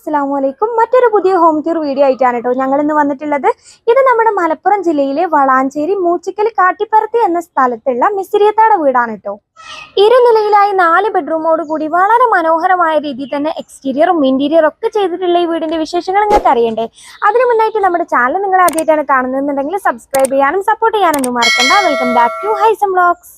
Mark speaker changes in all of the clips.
Speaker 1: അസ്സലാമുഅലൈക്കും. മറ്റൊരു പുതിയ home tour video ആയിട്ടാണ് കേട്ടോ ഞങ്ങൾ ഇന്ന് വന്നിട്ടുള്ളത്. ഇത് നമ്മുടെ മലപ്പുറം ജില്ലയിലെ വളാഞ്ചേരി മൂച്ചിക്കൽ കാട്ടിപ്പരത്തി എന്ന സ്ഥലത്തുള്ള മിസിരിയത്താടെ വീടാണ് കേട്ടോ. ഇരുനിലയിലായി 4 ബെഡ്റൂമോട് കൂടി വളരെ മനോഹരമായ രീതിയിൽ തന്നെ എക്സ്റ്റീരിയറും ഇന്റീരിയറും ഒക്കെ ചെയ്തിട്ടുള്ള ഈ വീടിന്റെ വിശേഷങ്ങൾ നിങ്ങൾക്ക് അറിയണ്ടേ? അതിനു മുന്നായിട്ട് നമ്മുടെ ചാനൽ നിങ്ങൾ ആദ്യമായിട്ടാണ് കാണുന്നതെന്നുണ്ടെങ്കിൽ സബ്സ്ക്രൈബ് ചെയ്യാനും സപ്പോർട്ട് ചെയ്യാനൊന്നും മറക്കണ്ട. Welcome back to Haisam vlogs.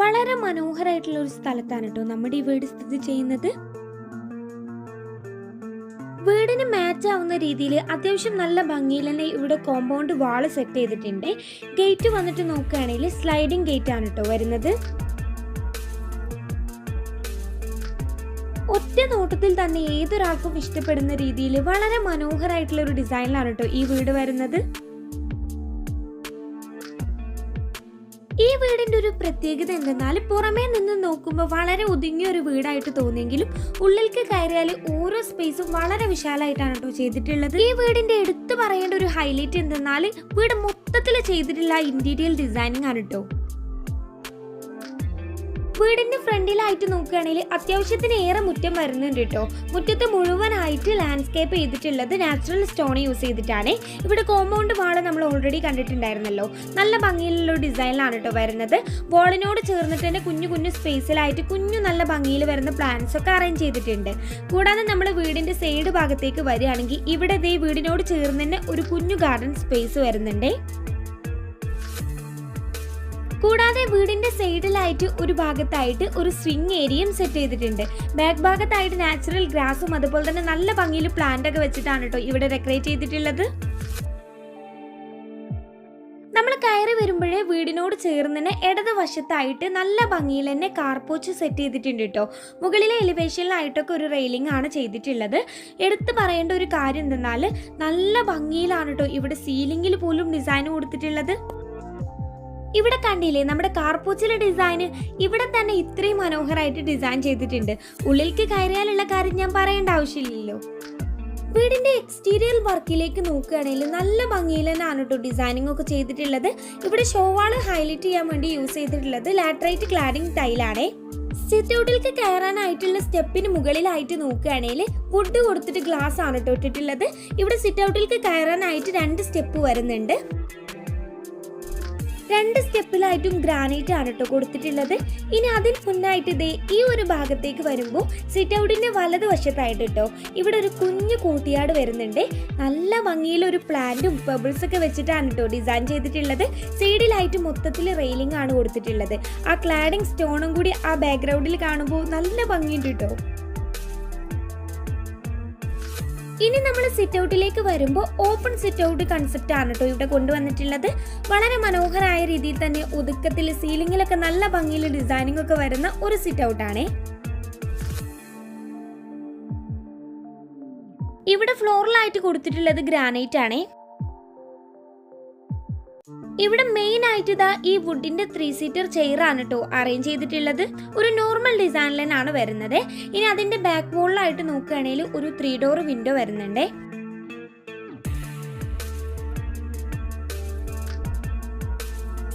Speaker 1: വളരെ മനോഹരമായിട്ടുള്ള ഒരു സ്ഥലത്താണ് കേട്ടോ നമ്മുടെ ഈ വീട് സ്ഥിതി ചെയ്യുന്നത്. വീടിന് മാച്ച് ആവുന്ന രീതിയിൽ അത്യാവശ്യം നല്ല ഭംഗിയിൽ തന്നെ ഇവിടെ കോമ്പൗണ്ട് വാള് സെറ്റ് ചെയ്തിട്ടുണ്ട്. ഗേറ്റ് വന്നിട്ട് നോക്കുകയാണെങ്കിൽ സ്ലൈഡിംഗ് ഗേറ്റ് ആണ് കേട്ടോ വരുന്നത്. ഒറ്റ നോട്ടത്തിൽ തന്നെ ഏതൊരാൾക്കും ഇഷ്ടപ്പെടുന്ന രീതിയിൽ വളരെ മനോഹരമായിട്ടുള്ള ഒരു ഡിസൈനിലാണ് കേട്ടോ ഈ വീട് വരുന്നത്. ഈ വീടിന്റെ ഒരു പ്രത്യേകത എന്തെന്നാൽ പുറമേ നിന്ന് നോക്കുമ്പോൾ വളരെ ഒതുങ്ങിയ ഒരു വീടായിട്ട് തോന്നിയെങ്കിലും ഉള്ളിലേക്ക് കയറിയാൽ ഓരോ സ്പേസും വളരെ വിശാലമായിട്ടാണ് കേട്ടോ ചെയ്തിട്ടുള്ളത്. ഈ വീടിന്റെ എടുത്തു പറയേണ്ട ഒരു ഹൈലൈറ്റ് എന്തെന്നാൽ വീട് മൊത്തത്തിൽ ചെയ്തിട്ടുള്ള ഇന്റീരിയർ ഡിസൈനിങ് ആണ് കേട്ടോ. വീടിന്റെ ഫ്രണ്ടിലായിട്ട് നോക്കുകയാണെങ്കിൽ അത്യാവശ്യത്തിന് ഏറെ മുറ്റം വരുന്നുണ്ട് കേട്ടോ. മുറ്റത്ത് മുഴുവനായിട്ട് ലാൻഡ്സ്കേപ്പ് ചെയ്തിട്ടുള്ളത് നാച്ചുറൽ സ്റ്റോൺ യൂസ് ചെയ്തിട്ടാണ്. ഇവിടെ കോമ്പൗണ്ട് വാള് നമ്മൾ ഓൾറെഡി കണ്ടിട്ടുണ്ടായിരുന്നല്ലോ. നല്ല ഭംഗിയിലുള്ള ഡിസൈനിലാണ് കേട്ടോ വരുന്നത്. വാളിനോട് ചേർന്നിട്ട് തന്നെ കുഞ്ഞു കുഞ്ഞു സ്പേസിലായിട്ട് നല്ല ഭംഗിയിൽ വരുന്ന പ്ലാന്റ്സ് ഒക്കെ അറേഞ്ച് ചെയ്തിട്ടുണ്ട്. കൂടാതെ നമ്മൾ വീടിന്റെ സൈഡ് ഭാഗത്തേക്ക് വരികയാണെങ്കിൽ ഇവിടെ ദേ വീടിനോട് ചേർന്ന് തന്നെ ഒരു കുഞ്ഞു ഗാർഡൻ സ്പേസ് വരുന്നുണ്ട്. കൂടാതെ വീടിന്റെ സൈഡിലായിട്ട് ഒരു ഭാഗത്തായിട്ട് ഒരു സ്വിംഗ് ഏരിയയും സെറ്റ് ചെയ്തിട്ടുണ്ട്. ബാക്ക് ഭാഗത്തായിട്ട് നാച്ചുറൽ ഗ്രാസും അതുപോലെ തന്നെ നല്ല ഭംഗിയിൽ പ്ലാന്റ് ഒക്കെ വെച്ചിട്ടാണ് കേട്ടോ ഇവിടെ ഡെക്കറേറ്റ് ചെയ്തിട്ടുള്ളത്. നമ്മൾ കയറി വരുമ്പോഴേ വീടിനോട് ചേർന്ന് ഇടതുവശത്തായിട്ട് നല്ല ഭംഗിയിൽ തന്നെ കാർപോച്ച് സെറ്റ് ചെയ്തിട്ടുണ്ട് കേട്ടോ. മുകളിലെ എലിവേഷനിലായിട്ടൊക്കെ ഒരു റെയിലിംഗ് ആണ് ചെയ്തിട്ടുള്ളത്. എടുത്തു പറയേണ്ട ഒരു കാര്യം എന്തെന്നാൽ നല്ല ഭംഗിയിലാണ് കേട്ടോ ഇവിടെ സീലിംഗിൽ പോലും ഡിസൈൻ കൊടുത്തിട്ടുള്ളത്. ഇവിടെ കണ്ടില്ലേ നമ്മുടെ കാർപോച്ചിലെ ഡിസൈന് ഇവിടെ തന്നെ ഇത്രയും മനോഹരമായിട്ട് ഡിസൈൻ ചെയ്തിട്ടുണ്ട്. ഉള്ളിലേക്ക് കയറിയാലുള്ള കാര്യം ഞാൻ പറയേണ്ട ആവശ്യമില്ലല്ലോ. വീടിന്റെ എക്സ്റ്റീരിയർ വർക്കിലേക്ക് നോക്കുകയാണെങ്കിൽ നല്ല ഭംഗിയിൽ തന്നെയാണ് കേട്ടോ ഡിസൈനിങ് ഒക്കെ ചെയ്തിട്ടുള്ളത്. ഇവിടെ ഷോവാള് ഹൈലൈറ്റ് ചെയ്യാൻ വേണ്ടി യൂസ് ചെയ്തിട്ടുള്ളത് ലാറ്ററൈറ്റ് ക്ലാഡിംഗ് ടൈലാണ്. സിറ്റ് ഔട്ടിലേക്ക് കയറാനായിട്ടുള്ള സ്റ്റെപ്പിന് മുകളിലായിട്ട് നോക്കുകയാണെങ്കിൽ വുഡ് കൊടുത്തിട്ട് ഗ്ലാസ് ആണ് കേട്ടോ ഇട്ടിട്ടുള്ളത്. ഇവിടെ സിറ്റ് ഔട്ടിലേക്ക് കയറാനായിട്ട് 2 സ്റ്റെപ്പ് വരുന്നുണ്ട്. 2 സ്റ്റെപ്പിലായിട്ടും ഗ്രാനൈറ്റ് ആണ് കേട്ടോ കൊടുത്തിട്ടുള്ളത്. ഇനി അതിന് മുന്നായിട്ട് ഇതേ ഈ ഒരു ഭാഗത്തേക്ക് വരുമ്പോൾ സിറ്റ് ഔട്ടിന്റെ വലതുവശത്തായിട്ട് കേട്ടോ ഇവിടെ ഒരു കുഞ്ഞു കൂട്ടിയാട് വരുന്നുണ്ട്. നല്ല ഭംഗിയിൽ ഒരു പ്ലാന്റും ബബിൾസ് ഒക്കെ വെച്ചിട്ടാണ് കേട്ടോ ഡിസൈൻ ചെയ്തിട്ടുള്ളത്. സൈഡിലായിട്ട് മൊത്തത്തിൽ റെയിലിംഗ് ആണ് കൊടുത്തിട്ടുള്ളത്. ആ ക്ലാഡിംഗ് സ്റ്റോണും കൂടി ആ ബാക്ക്ഗ്രൗണ്ടിൽ കാണുമ്പോൾ നല്ല ഭംഗിയുണ്ട് കേട്ടോ. ഇനി നമ്മൾ സിറ്റ് ഔട്ടിലേക്ക് വരുമ്പോൾ ഓപ്പൺ സിറ്റ് ഔട്ട് കൺസെപ്റ്റ് ആണ് കേട്ടോ ഇവിടെ കൊണ്ടുവന്നിട്ടുള്ളത്. വളരെ മനോഹരമായ രീതിയിൽ തന്നെ ഒതുക്കത്തിൽ സീലിംഗിലൊക്കെ നല്ല ഭംഗിയിൽ ഡിസൈനിങ് ഒക്കെ വരുന്ന ഒരു സിറ്റ് ഔട്ടാണ്. ഇവിടെ ഫ്ലോറിലായിട്ട് കൊടുത്തിട്ടുള്ളത് ഗ്രാനൈറ്റ് ആണ്. ഇവിടെ മെയിൻ ആയിട്ട് ഇതാ ഈ വുഡിന്റെ 3 സീറ്റർ ചെയർ ആണ് കേട്ടോ അറേഞ്ച് ചെയ്തിട്ടുള്ളത്. ഒരു നോർമൽ ഡിസൈനിലാണ് വരുന്നത്. ഇനി അതിന്റെ ബാക്ക് വോളിലായിട്ട് നോക്കുകയാണെങ്കിൽ ഒരു 3 ഡോർ വിൻഡോ വരുന്നുണ്ട്.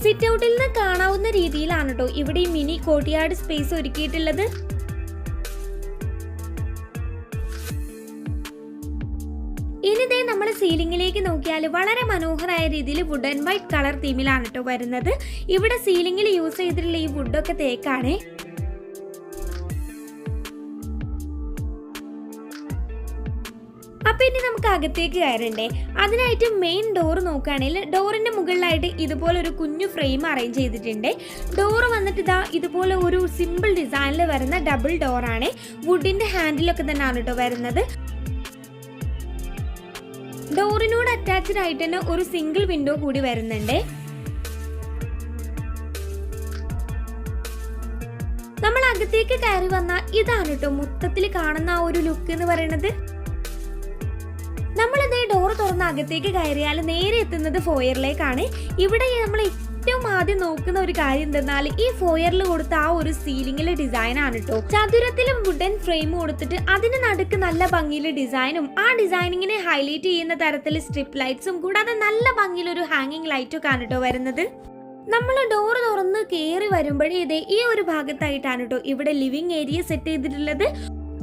Speaker 1: സിറ്റ് ഔട്ടിൽ നിന്ന് കാണാവുന്ന രീതിയിലാണ് കേട്ടോ ഇവിടെ ഈ മിനി കോർട്ട്യാർഡ് സ്പേസ് ഒരുക്കിയിട്ടുള്ളത്. ഇനി ദേ നമ്മൾ സീലിംഗിലേക്ക് നോക്കിയാൽ വളരെ മനോഹരമായ രീതിയിൽ വുഡ് ആൻഡ് വൈറ്റ് കളർ തീമിലാണ് കേട്ടോ വരുന്നത്. ഇവിടെ സീലിംഗിൽ യൂസ് ചെയ്തിട്ടുള്ള ഈ വുഡൊക്കെ തേക്കാണ്. അപ്പൊ ഇനി നമുക്ക് അകത്തേക്ക് കയറണ്ടേ. അതിനായിട്ട് മെയിൻ ഡോർ നോക്കുകയാണെങ്കിൽ ഡോറിന്റെ മുകളിലായിട്ട് ഇതുപോലെ ഒരു കുഞ്ഞു ഫ്രെയിം അറേഞ്ച് ചെയ്തിട്ടുണ്ട്. ഡോർ വന്നിട്ട് ഇതാ ഇതുപോലെ ഒരു സിമ്പിൾ ഡിസൈനിൽ വരുന്ന ഡബിൾ ഡോറാണ്. വുഡിന്റെ ഹാൻഡിലൊക്കെ തന്നെയാണ് കേട്ടോ വരുന്നത്. ഡോറിനോട് അറ്റാച്ച്ഡ് ആയിട്ട് തന്നെ ഒരു സിംഗിൾ വിൻഡോ കൂടി വരുന്നുണ്ട്. നമ്മൾ അകത്തേക്ക് കയറി വന്ന ഇതാണ് കേട്ടോ മൊത്തത്തിൽ കാണുന്ന ആ ഒരു ലുക്ക് എന്ന് പറയുന്നത്. നമ്മളിതേ ഡോർ തുറന്ന് അകത്തേക്ക് കയറിയാൽ നേരെ എത്തുന്നത് ഫോയറിലേക്കാണ്. ഇവിടെ നമ്മൾ ഏറ്റവും ആദ്യം നോക്കുന്ന ഒരു കാര്യം എന്തെന്നാൽ ഈ ഫോയറിൽ കൊടുത്ത ആ ഒരു സീലിംഗിലെ ഡിസൈൻ ആണ് കേട്ടോ. ചതുരത്തിലും വുഡൻ ഫ്രെയിം കൊടുത്തിട്ട് അതിന് നടുക്ക് നല്ല ഭംഗിയിലെ ഡിസൈനും ആ ഡിസൈനിങ്ങിനെ ഹൈലൈറ്റ് ചെയ്യുന്ന തരത്തിൽ സ്ട്രിപ്പ് ലൈറ്റ്സും കൂടാതെ നല്ല ഭംഗിയിലൊരു ഹാങ്ങിങ് ലൈറ്റും ഒക്കെ ആണ് കേട്ടോ വരുന്നത്. നമ്മൾ ഡോർ തുറന്ന് കയറി വരുമ്പോഴേ ഇതേ ഈ ഒരു ഭാഗത്തായിട്ടാണ് കേട്ടോ ഇവിടെ ലിവിംഗ് ഏരിയ സെറ്റ് ചെയ്തിട്ടുള്ളത്.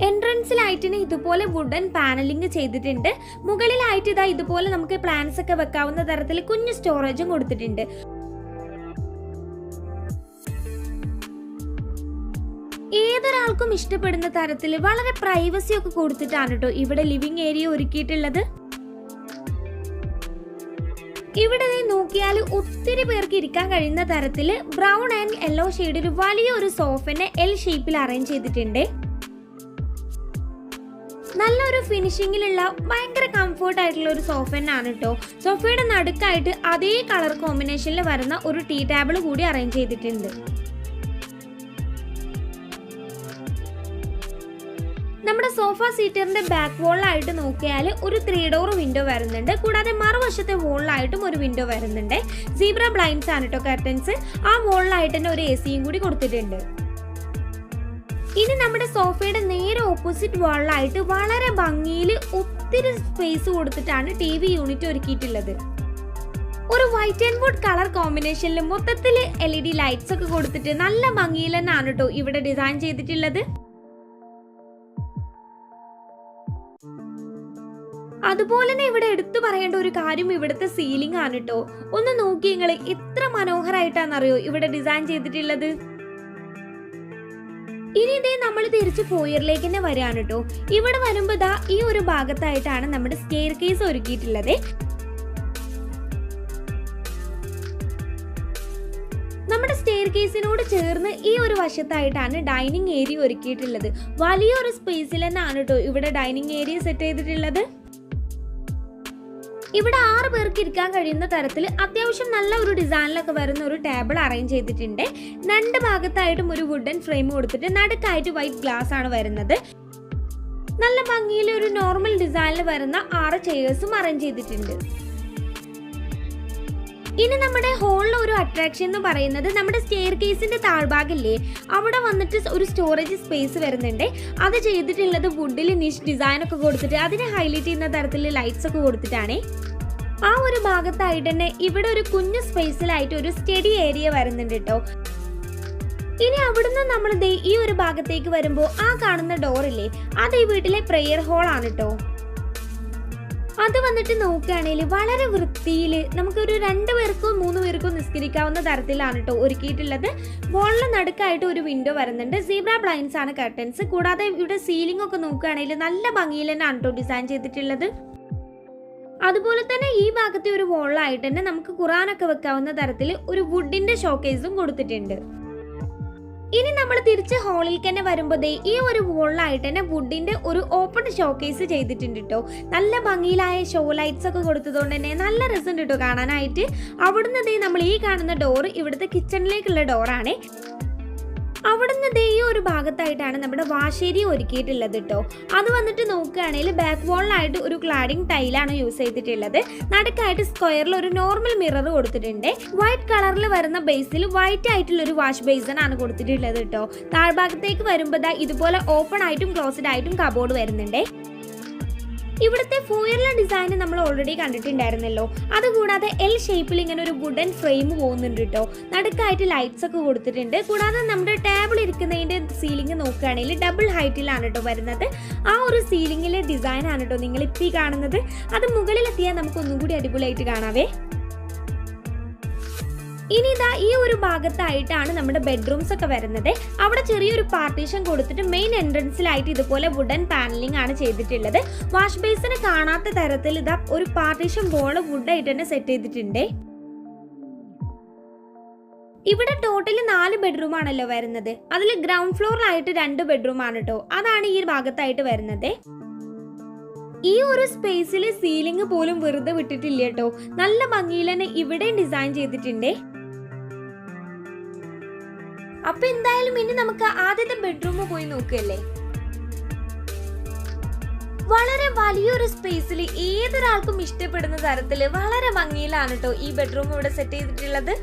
Speaker 1: എൻട്രൻസിലായിട്ടിന് ഇതുപോലെ വുഡൻ പാനലിംഗ് ചെയ്തിട്ടുണ്ട്. മുകളിലായിട്ട് ഇതാ ഇതുപോലെ നമുക്ക് പ്ലാന്റ്സ് ഒക്കെ വെക്കാവുന്ന തരത്തിൽ കുഞ്ഞു സ്റ്റോറേജും കൊടുത്തിട്ടുണ്ട്. ഏതൊരാൾക്കും ഇഷ്ടപ്പെടുന്ന തരത്തിൽ വളരെ പ്രൈവസി ഒക്കെ കൊടുത്തിട്ടാണ് കേട്ടോ ഇവിടെ ലിവിംഗ് ഏരിയ ഒരുക്കിയിട്ടുള്ളത്. ഇവിടെ നോക്കിയാൽ ഒത്തിരി പേർക്ക് ഇരിക്കാൻ കഴിയുന്ന തരത്തിൽ ബ്രൗൺ ആൻഡ് യെല്ലോ ഷെയ്ഡിൽ വലിയൊരു സോഫനെ എൽ ഷേപ്പിൽ അറേഞ്ച് ചെയ്തിട്ടുണ്ട്. നല്ലൊരു ഫിനിഷിങ്ങിലുള്ള ഭയങ്കര കംഫർട്ട് ആയിട്ടുള്ള ഒരു സോഫ തന്നെയാണ് കേട്ടോ. സോഫയുടെ നടുക്കായിട്ട് അതേ കളർ കോമ്പിനേഷനിൽ വരുന്ന ഒരു ടീ ടേബിൾ കൂടി അറേഞ്ച് ചെയ്തിട്ടുണ്ട്. നമ്മുടെ സോഫ സീറ്ററിന്റെ ബാക്ക് വോളിലായിട്ട് നോക്കിയാൽ ഒരു 3 ഡോർ വിൻഡോ വരുന്നുണ്ട്. കൂടാതെ മറുവശത്തെ വോളിലായിട്ടും ഒരു വിൻഡോ വരുന്നുണ്ട്. സീബ്ര ബ്ലൈൻഡ്സ് ആണ് കേട്ടോ കർട്ടൻസ്. ആ വോളിലായിട്ട് തന്നെ ഒരു എസിയും കൂടി കൊടുത്തിട്ടുണ്ട്. ഇനി നമ്മുടെ സോഫയുടെ നേരെ ഓപ്പോസിറ്റ് വാളിലായിട്ട് വളരെ ഭംഗിയിൽ ഒത്തിരി സ്പേസ് കൊടുത്തിട്ടാണ് TV യൂണിറ്റ് ഒരുക്കിയിട്ടുള്ളത്. ഒരു വൈറ്റ് ആൻഡ് വുഡ് കളർ കോമ്പിനേഷനിൽ മൊത്തത്തിൽ LED ലൈറ്റ്സ് ഒക്കെ കൊടുത്തിട്ട് നല്ല ഭംഗിയിൽ തന്നെയാണ് കേട്ടോ ഇവിടെ ഡിസൈൻ ചെയ്തിട്ടുള്ളത്. അതുപോലെ തന്നെ ഇവിടെ എടുത്തു പറയേണ്ട ഒരു കാര്യം ഇവിടുത്തെ സീലിംഗ് ആണ് കേട്ടോ. ഒന്ന് നോക്കി നിങ്ങൾ എത്ര മനോഹരമായിട്ടാണെന്നറിയോ ഇവിടെ ഡിസൈൻ ചെയ്തിട്ടുള്ളത്. ഇനി ഇതേ നമ്മൾ തിരിച്ച് ഫോയറിലേക്ക് തന്നെ വരികയാണ് കേട്ടോ. ഇവിടെ വരുമ്പോ ദാ ഈ ഒരു ഭാഗത്തായിട്ടാണ് നമ്മുടെ സ്റ്റെയർ കേസ് ഒരുക്കിയിട്ടുള്ളത്. നമ്മുടെ സ്റ്റെയർ കേസിനോട് ചേർന്ന് ഈ ഒരു വശത്തായിട്ടാണ് ഡൈനിങ് ഏരിയ ഒരുക്കിയിട്ടുള്ളത്. വലിയൊരു സ്പേസിൽ തന്നെയാണ് കേട്ടോ ഇവിടെ ഡൈനിങ് ഏരിയ സെറ്റ് ചെയ്തിട്ടുള്ളത്. ഇവിടെ 6 പേർക്ക് ഇരിക്കാൻ കഴിയുന്ന തരത്തിൽ അത്യാവശ്യം നല്ല ഒരു ഡിസൈനിലൊക്കെ വരുന്ന ഒരു ടേബിൾ അറേഞ്ച് ചെയ്തിട്ടുണ്ട്. 2 ഭാഗത്തായിട്ടും ഒരു വുഡൻ ഫ്രെയിം കൊടുത്തിട്ട് നടുക്കായിട്ട് വൈറ്റ് ഗ്ലാസ് ആണ് വരുന്നത്. നല്ല ഭംഗിയിൽ ഒരു നോർമൽ ഡിസൈനിൽ വരുന്ന 6 ചെയേഴ്സും അറേഞ്ച് ചെയ്തിട്ടുണ്ട്. ഇനി നമ്മുടെ ഹോളിലെ ഒരു അട്രാക്ഷൻ എന്ന് പറയുന്നത് നമ്മുടെ സ്റ്റെയർ കേസിന്റെ താഴ്ഭാഗമില്ലേ അവിടെ വന്നിട്ട് ഒരു സ്റ്റോറേജ് സ്പേസ് വരുന്നുണ്ട്. അത് ചെയ്തിട്ടുള്ളത് വുഡിൽ നിഷ് ഡിസൈൻ ഒക്കെ കൊടുത്തിട്ട് അതിനെ ഹൈലൈറ്റ് ചെയ്യുന്ന തരത്തിൽ ലൈറ്റ്സ് ഒക്കെ കൊടുത്തിട്ടാണ്. ആ ഒരു ഭാഗത്തായിട്ട് തന്നെ ഇവിടെ ഒരു കുഞ്ഞു സ്പേസിലായിട്ട് ഒരു സ്റ്റഡി ഏരിയ വരുന്നുണ്ട് കേട്ടോ. ഇനി അവിടുന്ന് നമ്മൾ ഈ ഒരു ഭാഗത്തേക്ക് വരുമ്പോൾ ആ കാണുന്ന ഡോറില്ലേ അത് ഈ വീട്ടിലെ പ്രെയർ ഹോൾ ആണ് കേട്ടോ. അത് വന്നിട്ട് നോക്കുകയാണെങ്കിൽ വളരെ വൃത്തിയിൽ നമുക്കൊരു 2 പേർക്കോ 3 പേർക്കോ നിസ്കരിക്കാവുന്ന തരത്തിലാണ് കേട്ടോ ഒരുക്കിയിട്ടുള്ളത്. വോളിന് നടുക്കായിട്ട് ഒരു വിൻഡോ വരുന്നുണ്ട്. സീബ്ര ബ്ലൈൻഡ്സ് ആണ് കർട്ടൻസ്. കൂടാതെ ഇവിടെ സീലിംഗ് ഒക്കെ നോക്കുകയാണെങ്കിൽ നല്ല ഭംഗിയിൽ തന്നെയാണ് കേട്ടോ ഡിസൈൻ ചെയ്തിട്ടുള്ളത്. അതുപോലെ തന്നെ ഈ ഭാഗത്തെ ഒരു വോളിലായിട്ട് തന്നെ നമുക്ക് ഖുറാനൊക്കെ വെക്കാവുന്ന തരത്തിൽ ഒരു വുഡിന്റെ ഷോക്കേസും കൊടുത്തിട്ടുണ്ട്. ഇനി നമ്മൾ തിരിച്ച് ഹോളിൽ തന്നെ വരുമ്പോൾ ഈ ഒരു വോളിലായിട്ട് തന്നെ വുഡിന്റെ ഒരു ഓപ്പൺ ഷോക്കേസ് ചെയ്തിട്ടുണ്ട് കേട്ടോ. നല്ല ഭംഗിയിലായ ഷോ ലൈറ്റ്സ് ഒക്കെ കൊടുത്തതുകൊണ്ട് തന്നെ നല്ല രസമുണ്ട് കേട്ടോ കാണാനായിട്ട്. അവിടുന്ന് നമ്മൾ ഈ കാണുന്ന ഡോർ ഇവിടുത്തെ കിച്ചണിലേക്കുള്ള ഡോറാണ്. അവിടുന്ന് ഈ ഒരു ഭാഗത്തായിട്ടാണ് നമ്മുടെ വാഷേരി ഒരുക്കിയിട്ടുള്ളത് കേട്ടോ. അത് വന്നിട്ട് നോക്കുകയാണെങ്കിൽ ബാക്ക് വോളിലായിട്ട് ഒരു ക്ലാഡിംഗ് ടൈലാണ് യൂസ് ചെയ്തിട്ടുള്ളത്. നടുക്കായിട്ട് സ്ക്വയറിൽ ഒരു നോർമൽ മിറർ കൊടുത്തിട്ടുണ്ട്. വൈറ്റ് കളറിൽ വരുന്ന ബേസിൽ വൈറ്റ് ആയിട്ടുള്ള ഒരു വാഷ് ബേസിൻ ആണ് കൊടുത്തിട്ടുള്ളത് കേട്ടോ. താഴ്ഭാഗത്തേക്ക് വരുമ്പോൾ ഇതുപോലെ ഓപ്പൺ ആയിട്ടും ക്ലോസ്ഡ് ആയിട്ടും കബോർഡ് വരുന്നുണ്ട്. ഇവിടുത്തെ ഫോയറിലെ ഡിസൈൻ നമ്മൾ ഓൾറെഡി കണ്ടിട്ടുണ്ടായിരുന്നല്ലോ. അതുകൂടാതെ എൽ ഷേപ്പിൽ ഇങ്ങനെ ഒരു വുഡൻ ഫ്രെയിം പോകുന്നുണ്ട് കേട്ടോ. നടുക്കായിട്ട് ലൈറ്റ്സ് ഒക്കെ കൊടുത്തിട്ടുണ്ട്. കൂടാതെ നമ്മുടെ ടേബിൾ ഇരിക്കുന്നതിന്റെ സീലിംഗ് നോക്കുകയാണെങ്കിൽ ഡബിൾ ഹൈറ്റിലാണ് കേട്ടോ വരുന്നത്. ആ ഒരു സീലിംഗിലെ ഡിസൈൻ ആണ് കേട്ടോ നിങ്ങൾ ഇപ്പം കാണുന്നത്. അത് മുകളിലെത്തിയാൽ നമുക്ക് ഒന്നും കൂടി അടിപൊളിയായിട്ട് കാണാവേ. ഇനി ഇതാ ഈ ഒരു ഭാഗത്തായിട്ടാണ് നമ്മുടെ ബെഡ്റൂംസ് ഒക്കെ വരുന്നത്. അവിടെ ചെറിയൊരു പാർട്ടീഷൻ കൊടുത്തിട്ട് മെയിൻ എൻട്രൻസിലായിട്ട് ഇതുപോലെ വുഡൻ പാനലിംഗ് ആണ് ചെയ്തിട്ടുള്ളത്. വാഷ് ബേസിന് കാണാത്ത തരത്തിൽ ഇതാ ഒരു പാർട്ടീഷൻ ബോൾ വുഡായിട്ട് തന്നെ സെറ്റ് ചെയ്തിട്ടുണ്ട്. ഇവിടെ ടോട്ടലി 4 ബെഡ്റൂം ആണല്ലോ വരുന്നത്. അതിൽ ഗ്രൗണ്ട് ഫ്ലോറിലായിട്ട് 2 ബെഡ്റൂം ആണ് കേട്ടോ. അതാണ് ഈ ഭാഗത്തായിട്ട് വരുന്നത്. ഈ ഒരു സ്പേസിൽ സീലിംഗ് പോലും വെറുതെ വിട്ടിട്ടില്ല കേട്ടോ. നല്ല ഭംഗിയിൽ തന്നെ ഇവിടെയും ഡിസൈൻ ചെയ്തിട്ടുണ്ട്. അപ്പൊ എന്തായാലും ഇനി നമുക്ക് ആദ്യത്തെ ബെഡ്റൂം പോയി നോക്കുകയല്ലേ. വളരെ വലിയൊരു സ്പേസിൽ ഏതൊരാൾക്കും ഇഷ്ടപ്പെടുന്ന തരത്തില് വളരെ ഭംഗിയിലാണ് കേട്ടോ ഈ ബെഡ്റൂം ഇവിടെ സെറ്റ് ചെയ്തിട്ടുള്ളത്.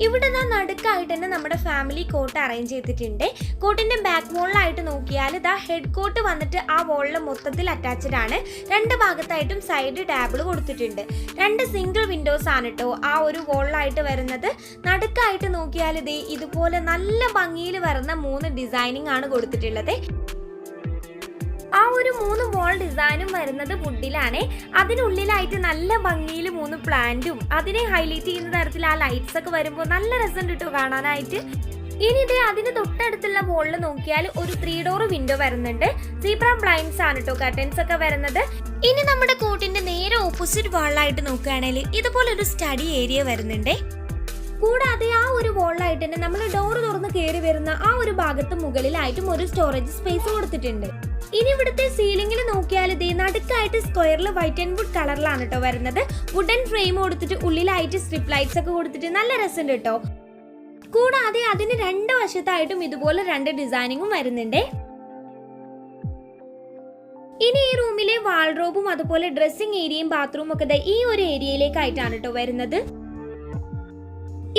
Speaker 1: ഇവിടെ നടുക്കായിട്ട് തന്നെ നമ്മുടെ ഫാമിലി കോട്ട് അറേഞ്ച് ചെയ്തിട്ടുണ്ട്. കോട്ടിന്റെ ബാക്ക് വോളിലായിട്ട് നോക്കിയാൽ ഇതാ ഹെഡ് കോട്ട് വന്നിട്ട് ആ വോളിൽ മൊത്തത്തിൽ അറ്റാച്ച്ഡ് ആണ്. രണ്ട് ഭാഗത്തായിട്ടും സൈഡ് ടാബിൾ കൊടുത്തിട്ടുണ്ട്. 2 സിംഗിൾ വിൻഡോസ് ആണ് കേട്ടോ ആ ഒരു വോളിലായിട്ട് വരുന്നത്. നടുക്കായിട്ട് നോക്കിയാൽ ഇതേ ഇതുപോലെ നല്ല ഭംഗിയിൽ വരുന്ന 3 ഡിസൈനിങ് ആണ് കൊടുത്തിട്ടുള്ളത്. ആ ഒരു 3 വോൾ ഡിസൈനും വരുന്നത് വുഡിലാണ്. അതിനുള്ളിലായിട്ട് നല്ല ഭംഗിയിൽ 3 പ്ലാന്റും അതിനെ ഹൈലൈറ്റ് ചെയ്യുന്ന തരത്തിൽ ആ ലൈറ്റ്സ് ഒക്കെ വരുമ്പോൾ നല്ല രസം കിട്ടും കാണാനായിട്ട്. ഇനി ഇതേ അതിന് തൊട്ടടുത്തുള്ള വോളിൽ നോക്കിയാൽ ഒരു 3 ഡോർ വിൻഡോ വരുന്നുണ്ട്. സീബ്ര ബ്ലൈൻഡ്സ് ആണ് കേട്ടോ കർട്ടൻസ് ഒക്കെ വരുന്നത്. ഇനി നമ്മുടെ കോട്ടിന്റെ നേരെ ഓപ്പോസിറ്റ് വാളിലായിട്ട് നോക്കുകയാണെങ്കിൽ ഇതുപോലെ ഒരു സ്റ്റഡി ഏരിയ വരുന്നുണ്ട്. കൂടാതെ ആ ഒരു വോളിലായിട്ട് തന്നെ നമ്മൾ ഡോർ തുറന്ന് കയറി വരുന്ന ആ ഒരു ഭാഗത്ത് മുകളിലായിട്ടും ഒരു സ്റ്റോറേജ് സ്പേസ് കൊടുത്തിട്ടുണ്ട്. ഇനി ഇവിടുത്തെ സീലിംഗിൽ നോക്കിയാൽ ഇതേ നടുക്കായിട്ട് സ്ക്വയറിൽ വൈറ്റ് ആൻഡ് വുഡ് കളറിലാണ് കേട്ടോ വരുന്നത്. വുഡൻ ഫ്രെയിം കൊടുത്തിട്ട് ഉള്ളിലായിട്ട് സ്ട്രിപ്പ് ലൈറ്റ്സ് ഒക്കെ കൊടുത്തിട്ട് നല്ല രസമുണ്ട് കേട്ടോ. കൂടാതെ അതിന് 2 വശത്തായിട്ടും ഇതുപോലെ 2 ഡിസൈനിങ്ങും വരുന്നുണ്ട്. ഇനി ഈ റൂമിലെ വാൾഡ്രോബും അതുപോലെ ഡ്രസ്സിംഗ് ഏരിയയും ബാത്റൂം ഒക്കെ ഈ ഒരു ഏരിയയിലേക്കായിട്ടാണ് കേട്ടോ വരുന്നത്.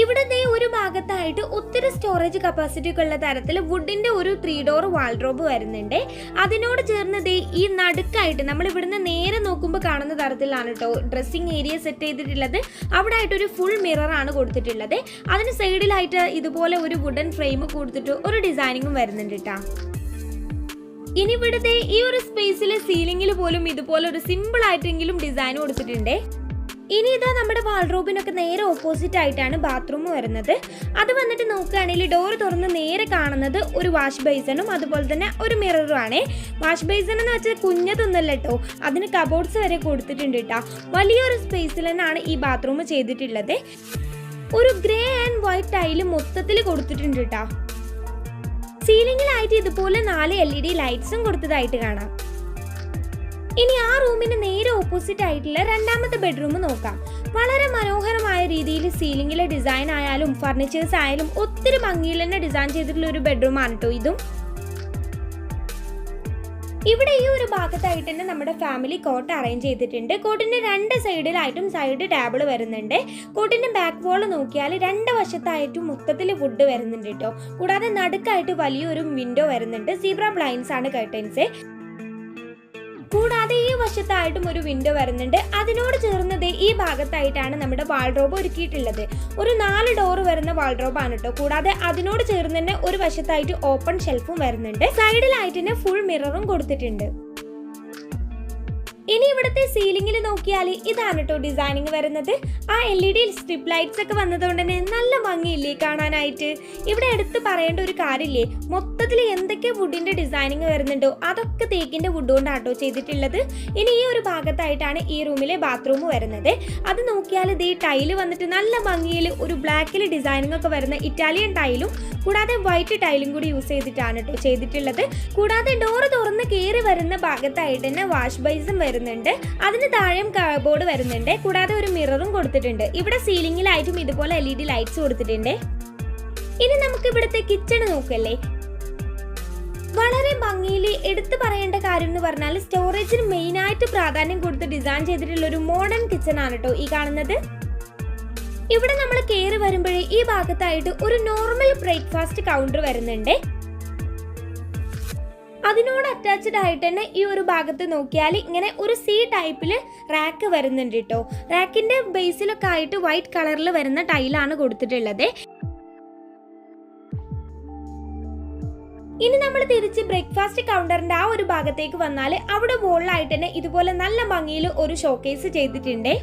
Speaker 1: ഇവിടെ ഒരു ഭാഗത്തായിട്ട് ഒത്തിരി സ്റ്റോറേജ് കപ്പാസിറ്റി ഉള്ള തരത്തിൽ വുഡിന്റെ ഒരു 3 ഡോർ വാൾഡ്രോബ് വരുന്നുണ്ട്. അതിനോട് ചേർന്ന് ഈ നടുക്കായിട്ട് നമ്മൾ ഇവിടുന്ന് നേരെ നോക്കുമ്പോൾ കാണുന്ന തരത്തിലാണ് കേട്ടോ ഡ്രസ്സിംഗ് ഏരിയ സെറ്റ് ചെയ്തിട്ടുള്ളത്. അവിടെ ആയിട്ട് ഒരു ഫുൾ മിറർ ആണ് കൊടുത്തിട്ടുള്ളത്. അതിന് സൈഡിലായിട്ട് ഇതുപോലെ ഒരു വുഡൻ ഫ്രെയിം കൊടുത്തിട്ട് ഒരു ഡിസൈനിങ്ങും വരുന്നുണ്ട് കേട്ടോ. ഇനി ഇവിടുത്തെ ഈ ഒരു സ്പേസിലെ സീലിംഗിൽ പോലും ഇതുപോലെ ഒരു സിമ്പിൾ ആയിട്ടെങ്കിലും ഡിസൈൻ കൊടുത്തിട്ടുണ്ട്. ഇനി ഇതാ നമ്മുടെ വാൾഡ്രോബിനൊക്കെ നേരെ ഓപ്പോസിറ്റ് ആയിട്ടാണ് ബാത്റൂം വരുന്നത്. അത് വന്നിട്ട് നോക്കുകയാണെങ്കിൽ ഡോർ തുറന്ന് നേരെ കാണുന്നത് ഒരു വാഷ് ബേസിനും അതുപോലെ തന്നെ ഒരു മിററും ആണ്. വാഷ് ബേസിൻ എന്ന് വെച്ചാൽ കുഞ്ഞതൊന്നല്ല കേട്ടോ, അതിന് കബോർഡ്സ് വരെ കൊടുത്തിട്ടുണ്ട് കേട്ടോ. വലിയൊരു സ്പേസിൽ തന്നെയാണ് ഈ ബാത്റൂം ചെയ്തിട്ടുള്ളത്. ഒരു ഗ്രേ ആൻഡ് വൈറ്റ് ടൈല് മൊത്തത്തിൽ കൊടുത്തിട്ടുണ്ട് കേട്ടോ. സീലിംഗിലായിട്ട് ഇതുപോലെ 4 LED ലൈറ്റ്സും കൊടുത്തതായിട്ട് കാണാം. ഇനി ആ റൂമിന് നേരെ ഓപ്പോസിറ്റ് ആയിട്ടുള്ള രണ്ടാമത്തെ ബെഡ്റൂം നോക്കാം. വളരെ മനോഹരമായ രീതിയിൽ സീലിംഗിലെ ഡിസൈൻ ആയാലും ഫർണിച്ചേഴ്സ് ആയാലും ഒത്തിരി ഭംഗിയിൽ തന്നെ ഡിസൈൻ ചെയ്തിട്ടുള്ള ഒരു ബെഡ്റൂം ആണ് കേട്ടോ ഇതും. ഇവിടെ ഈ ഒരു ഭാഗത്തായിട്ട് തന്നെ നമ്മുടെ ഫാമിലി കോട്ട് അറേഞ്ച് ചെയ്തിട്ടുണ്ട്. കോട്ടിന്റെ 2 സൈഡിലായിട്ടും സൈഡ് ടേബിൾ വരുന്നുണ്ട്. കോട്ടിന്റെ ബാക്ക് വാൾ നോക്കിയാൽ 2 വശത്തായിട്ടും മൊത്തത്തിൽ വുഡ് വരുന്നുണ്ട് കേട്ടോ. കൂടാതെ നടുക്കായിട്ട് വലിയൊരു വിൻഡോ വരുന്നുണ്ട്. സീബ്ര ബ്ലൈൻഡ്സ് ആണ് കർട്ടൻസ്. കൂടാതെ ഈ വശത്തായിട്ടും ഒരു വിൻഡോ വരുന്നുണ്ട്. അതിനോട് ചേർന്നത് ഈ ഭാഗത്തായിട്ടാണ് നമ്മുടെ വാൾഡ്രോബ് ഒരുക്കിയിട്ടുള്ളത്. ഒരു 4 ഡോർ വരുന്ന വാൾഡ്രോബ് ആണ് കേട്ടോ. കൂടാതെ അതിനോട് ചേർന്ന് തന്നെ ഒരു വശത്തായിട്ട് ഓപ്പൺ ഷെൽഫും വരുന്നുണ്ട്. സൈഡിലായിട്ട് തന്നെ ഫുൾ മിററും കൊടുത്തിട്ടുണ്ട്. ഇനി ഇവിടുത്തെ സീലിംഗിൽ നോക്കിയാൽ ഇതാണ് കേട്ടോ ഡിസൈനിങ് വരുന്നത്. ആ LED സ്ട്രിപ്പ് ലൈറ്റ്സ് ഒക്കെ വന്നതുകൊണ്ട് തന്നെ നല്ല ഭംഗിയില്ലേ കാണാനായിട്ട്. ഇവിടെ എടുത്ത് പറയേണ്ട ഒരു കാര്യമില്ലേ, മൊത്തത്തിൽ എന്തൊക്കെ വുഡിന്റെ ഡിസൈനിങ് വരുന്നുണ്ടോ അതൊക്കെ തേക്കിന്റെ വുഡ് കൊണ്ടാട്ടോ ചെയ്തിട്ടുള്ളത്. ഇനി ഈ ഒരു ഭാഗത്തായിട്ടാണ് ഈ റൂമിലെ ബാത്റൂം വരുന്നത്. അത് നോക്കിയാൽ ഈ ടൈല് വന്നിട്ട് നല്ല ഭംഗിയിൽ ഒരു ബ്ലാക്കിൽ ഡിസൈനിങ് ഒക്കെ വരുന്ന ഇറ്റാലിയൻ ടൈലും കൂടാതെ വൈറ്റ് ടൈലും കൂടി യൂസ് ചെയ്തിട്ടാണ് കേട്ടോ ചെയ്തിട്ടുള്ളത്. കൂടാതെ ഡോറ് തുറന്ന് കയറി വരുന്ന ഭാഗത്തായിട്ട് തന്നെ വാഷ് ബേസും വരുന്നുണ്ട്. അതിന് താഴെയും കബോർഡ് വരുന്നുണ്ട്. കൂടാതെ ഒരു മിററും കൊടുത്തിട്ടുണ്ട്. ഇവിടെ സീലിംഗിലായിട്ടും ഇതുപോലെ LED ലൈറ്റ്സ് കൊടുത്തിട്ടുണ്ട്. ഇനി നമുക്ക് ഇവിടുത്തെ കിച്ചൺ നോക്കല്ലേ. വളരെ ഭംഗിയിൽ എടുത്തു പറയേണ്ട കാര്യം എന്ന് പറഞ്ഞാൽ സ്റ്റോറേജിന് മെയിൻ ആയിട്ട് പ്രാധാന്യം കൊടുത്ത് ഡിസൈൻ ചെയ്തിട്ടുള്ള ഒരു മോഡേൺ കിച്ചൺ ആണ് കേട്ടോ ഈ കാണുന്നത്. ഇവിടെ നമ്മൾ കയറി വരുമ്പോഴേ ഈ ഭാഗത്തായിട്ട് ഒരു നോർമൽ ബ്രേക്ക്ഫാസ്റ്റ് കൗണ്ടർ വരുന്നുണ്ട്. അതിനോട് അറ്റാച്ച്ഡ് ആയിട്ട് തന്നെ ഈ ഒരു ഭാഗത്ത് നോക്കിയാൽ ഇങ്ങനെ ഒരു C ടൈപ്പിൽ റാക്ക് വരുന്നുണ്ട് കേട്ടോ. റാക്കിന്റെ ബേസിലൊക്കെ ആയിട്ട് വൈറ്റ് കളറിൽ വരുന്ന ടൈലാണ് കൊടുത്തിട്ടുള്ളത്. ഇനി നമ്മൾ തിരിച്ച് ബ്രേക്ക്ഫാസ്റ്റ് കൗണ്ടറിന്റെ ആ ഒരു ഭാഗത്തേക്ക് വന്നാൽ അവിടെ വോളിലായിട്ട് തന്നെ ഇതുപോലെ നല്ല ഭംഗിയിൽ ഒരു ഷോക്കേസ് ചെയ്തിട്ടുണ്ട്.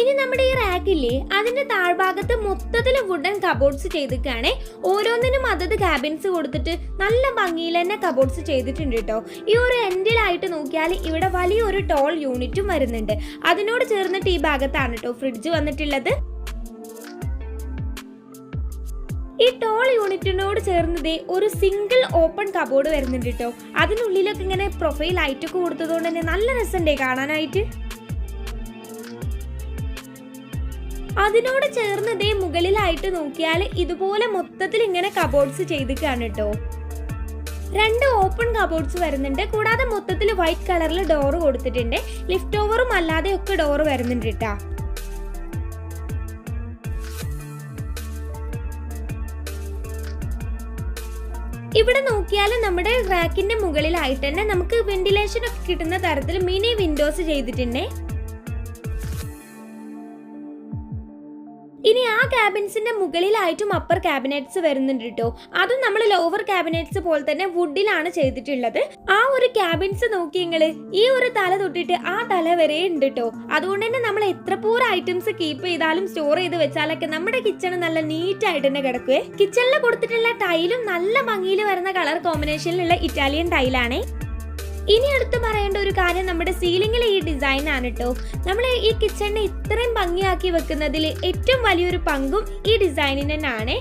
Speaker 1: ഇനി നമ്മുടെ ഈ റാക്കില്ലേ അതിന്റെ താഴ്ഭാഗത്ത് മൊത്തത്തിൽ വുഡൻ കബോർഡ്സ് ചെയ്തിട്ടാണ്. ഓരോന്നിനും അതത് ക്യാബിൻസ് കൊടുത്തിട്ട് നല്ല ഭംഗിയിൽ തന്നെ കബോർഡ്സ് ചെയ്തിട്ടുണ്ട് കേട്ടോ. ഈ ഒരു എൻഡിലായിട്ട് നോക്കിയാൽ ഇവിടെ വലിയൊരു ടോൾ യൂണിറ്റും വരുന്നുണ്ട്. അതിനോട് ചേർന്നിട്ട് ഈ ഭാഗത്താണ് കേട്ടോ ഫ്രിഡ്ജ് വന്നിട്ടുള്ളത്. ഈ ടോൾ യൂണിറ്റിനോട് ചേർന്നതേ ഒരു സിംഗിൾ ഓപ്പൺ കബോർഡ് വരുന്നുണ്ട് കേട്ടോ. അതിനുള്ളിലൊക്കെ ഇങ്ങനെ പ്രൊഫൈൽ ലൈറ്റൊക്കെ കൊടുത്തതുകൊണ്ട് തന്നെ നല്ല രസമുണ്ടേ കാണാനായിട്ട്. അതിനോട് ചേർന്നതേ മുകളിലായിട്ട് നോക്കിയാൽ ഇതുപോലെ മൊത്തത്തിൽ ഇങ്ങനെ കബോർഡ്സ് ചെയ്തിട്ടാണ് കേട്ടോ. 2 ഓപ്പൺ കബോർഡ്സ് വരുന്നുണ്ട്. കൂടാതെ മൊത്തത്തിൽ വൈറ്റ് കളറിൽ ഡോറ് കൊടുത്തിട്ടുണ്ട്. ലിഫ്റ്റ് ഓവറും അല്ലാതെ ഒക്കെ ഡോറ് വരുന്നുണ്ട് കേട്ടോ. ഇവിടെ നോക്കിയാൽ നമ്മുടെ റാക്കിന്റെ മുകളിലായിട്ട് തന്നെ നമുക്ക് വെന്റിലേഷൻ ഒക്കെ കിട്ടുന്ന തരത്തിൽ മിനി വിൻഡോസ് ചെയ്തിട്ടുണ്ട്. ഇനി ആ ക്യാബിൻസിന്റെ മുകളിലായിട്ടും അപ്പർ ക്യാബിനറ്റ്സ് വരുന്നുണ്ട് കേട്ടോ. അതും നമ്മൾ ലോവർ ക്യാബിനറ്റ്സ് പോലെ തന്നെ വുഡിലാണ് ചെയ്തിട്ടുള്ളത്. ആ ഒരു ക്യാബിൻസ് നോക്കി നിങ്ങള്, ഈ ഒരു തല തൊട്ടിട്ട് ആ തല വരെ ഉണ്ട് കേട്ടോ. അതുകൊണ്ട് തന്നെ നമ്മൾ എത്ര പൂർ ഐറ്റംസ് കീപ്പ് ചെയ്താലും സ്റ്റോർ ചെയ്ത് വെച്ചാലൊക്കെ നമ്മുടെ കിച്ചൺ നല്ല നീറ്റ് ആയിട്ട് തന്നെ കിടക്കുവേ. കിച്ചണിൽ കൊടുത്തിട്ടുള്ള ടൈലും നല്ല ഭംഗിയിൽ വരുന്ന കളർ കോമ്പിനേഷനിലുള്ള ഇറ്റാലിയൻ ടൈലാണ്. ഇനി അടുത്ത് പറയേണ്ട ഒരു കാര്യം നമ്മുടെ സീലിംഗിലെ ഈ ഡിസൈൻ ആണ് കേട്ടോ. നമ്മൾ ഈ കിച്ചണിനെ ഇത്രയും ഭംഗിയാക്കി വെക്കുന്നതിൽ ഏറ്റവും വലിയൊരു പങ്കും ഈ ഡിസൈനിന് തന്നെയാണ്.